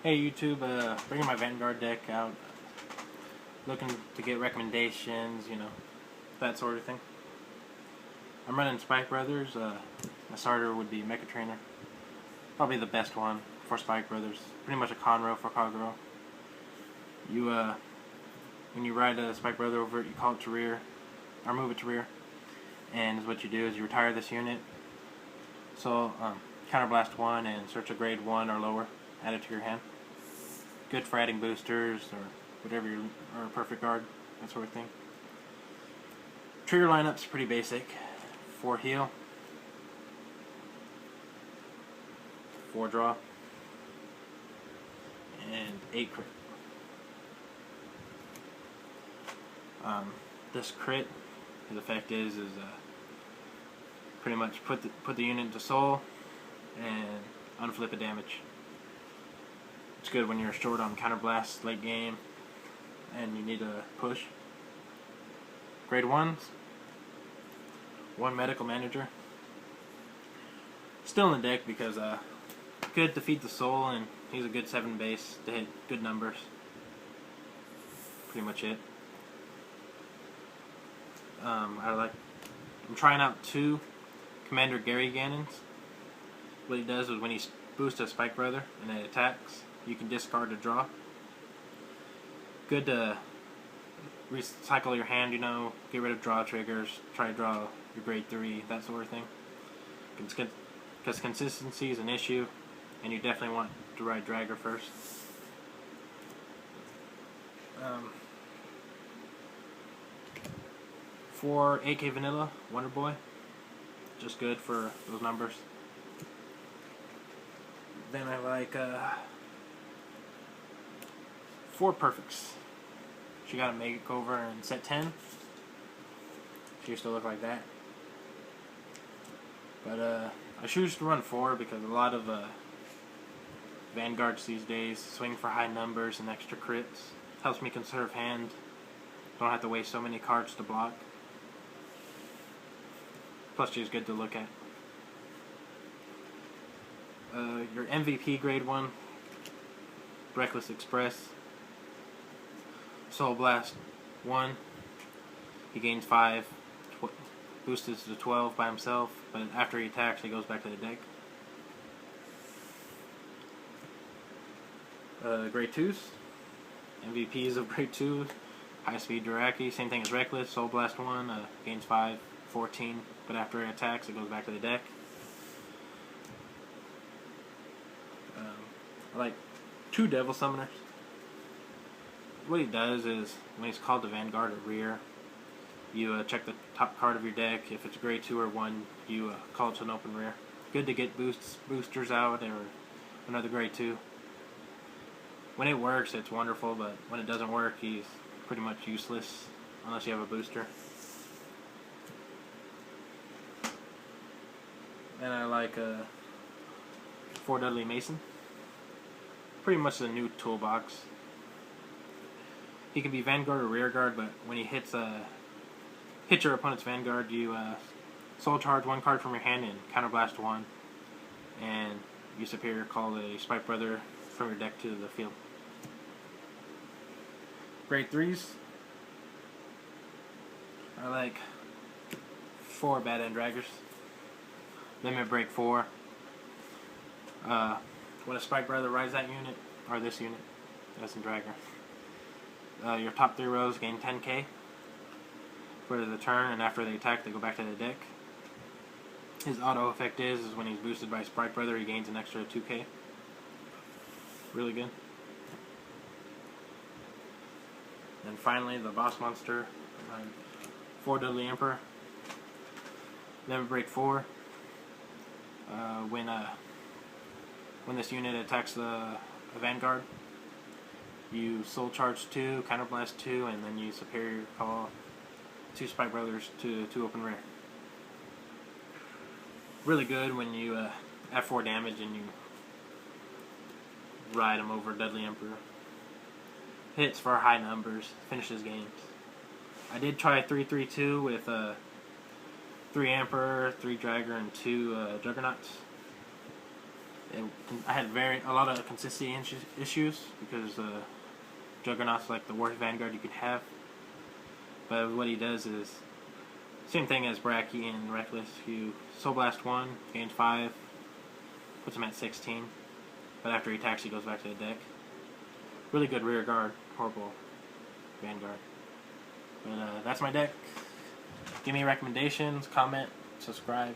Hey YouTube, bringing my Vanguard deck out, looking to get recommendations, that sort of thing. I'm running Spike Brothers. My starter would be Mecha Trainer, probably the best one for Spike Brothers. Pretty much a Conroe for Kagero. When you ride a Spike Brother over it, you call it to rear, or move it to rear, and what you do is you retire this unit. So counterblast 1 and search a grade 1 or lower, add it to your hand. Good for adding boosters or whatever, or a perfect guard, that sort of thing. Trigger lineup's pretty basic. 4 heal, 4 draw, and 8 crit. This crit, his effect is pretty much put the unit into soul and unflip a damage. It's good when you're short on counterblast late game and you need a push. Grade 1s, 1 medical manager. Still in the deck because could defeat the soul, and he's a good 7 base to hit good numbers. Pretty much it. I'm trying out 2 Commander Gary Gannons. What he does is when he boosts a Spike Brother and it attacks, you can discard a draw. Good to recycle your hand, get rid of draw triggers, try to draw your grade 3, that sort of thing. Because consistency is an issue, and you definitely want to ride Dragger first. For AK Vanilla, Wonder Boy, just good for those numbers. Then I like 4 perfects. She got a makeover in set 10. She used to look like that. But I choose to run 4 because a lot of Vanguards these days swing for high numbers and extra crits. Helps me conserve hand. Don't have to waste so many cards to block. Plus she's good to look at. Your MVP grade 1, Reckless Express. Soul Blast 1, he gains 5, boosted to 12 by himself, but after he attacks he goes back to the deck. Grade 2s, MVPs of grade 2, High Speed Duraki, same thing as Reckless. Soul Blast 1, gains 5, 14, but after it attacks it goes back to the deck. I like 2 Devil Summoners. What he does is, when he's called to Vanguard or rear, you check the top card of your deck. If it's grade 2 or 1, you call it to an open rear. Good to get boosters out or another grade 2. When it works, it's wonderful, but when it doesn't work, he's pretty much useless unless you have a booster. And I like 4 Dudley Mason. Pretty much the new toolbox. He can be Vanguard or rear guard, but when he hits your opponent's Vanguard, you soul charge 1 card from your hand and counterblast 1, and you superior call a Spike Brother from your deck to the field. Grade 3s, I like 4 Bad End Draggers. Limit break 4. When a Spike Brother rides that unit, or this unit, that's in Dragger. Your top 3 rows gain 10k for the turn, and after they attack, they go back to the deck. His auto effect is when he's boosted by Spike Brother, he gains an extra 2k. Really good. And finally, the boss monster, 4 Dudley Emperor. Limit break 4. When this unit attacks the Vanguard, you soul charge 2, counterblast 2, and then you superior call 2 Spike Brothers to open rear. Really good when you add 4 damage and you ride him over Dudley Emperor. Hits for high numbers, finishes games. I did try 3-3-2 with 3 Emperor, 3 Dragger, and 2 Juggernauts. I had a lot of consistency issues because Juggernaut's like the worst Vanguard you could have. But what he does is same thing as Bracky and Reckless. You Soul Blast 1, gains 5, puts him at 16. But after he attacks, he goes back to the deck. Really good rear guard, horrible Vanguard. But that's my deck. Give me recommendations, comment, subscribe.